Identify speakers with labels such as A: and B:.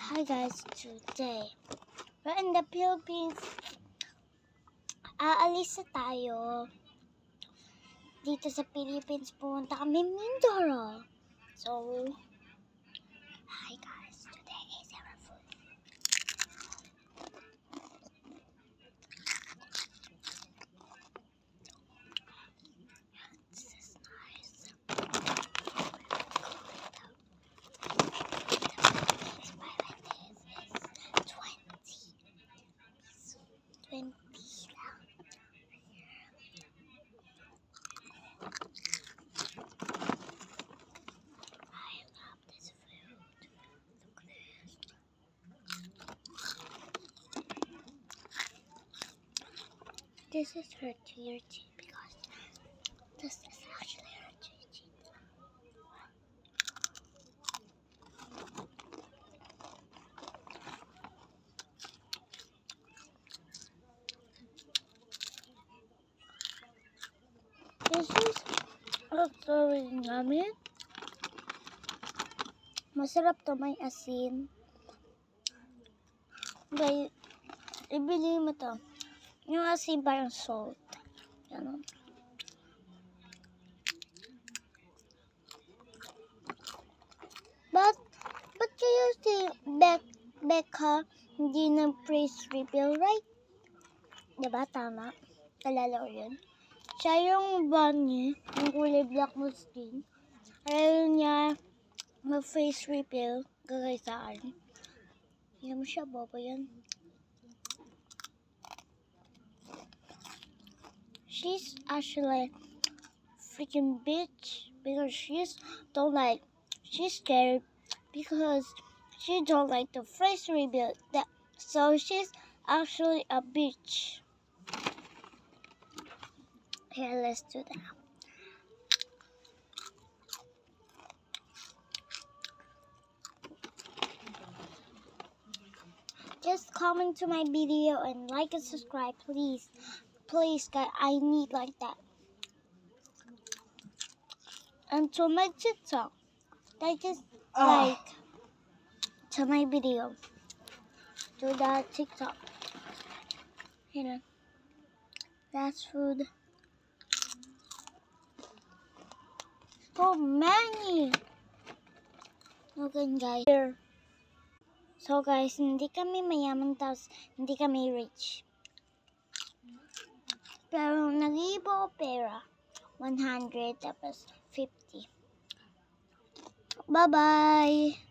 A: Hi guys, today we're in the Philippines. Aalis na tayo. Dito sa Philippines, pumunta kami Mindoro. So, hi guys, today is our food. This is nice. This is her tear tube because this is actually her tear tube. This is actually namin. Masarap to, may asin. Guys, ibili mo to. Yung asin parang salt. Ganun. But you say Becca hindi na praise reveal, right? Diba? Tama. Kalala ko yun. Siya yung bunny, yung kulay black mo skin. Ayaw niya mag-face reveal gagay sa akin. Hindi mo siya, bobo yan. She's actually freaking bitch because she's scared because she don't like the face reveal. So she's actually a bitch. Here, let's do that. Just comment to my video and like and subscribe, please. Please, guys, I need like that. And to my TikTok, they just like to my video. To that TikTok. You know, that's food. So many. Okay, guys. So guys, hindi kami mayaman tapos hindi kami rich. Pero nag-iibo ko pera. 100 tapos 50. Bye-bye!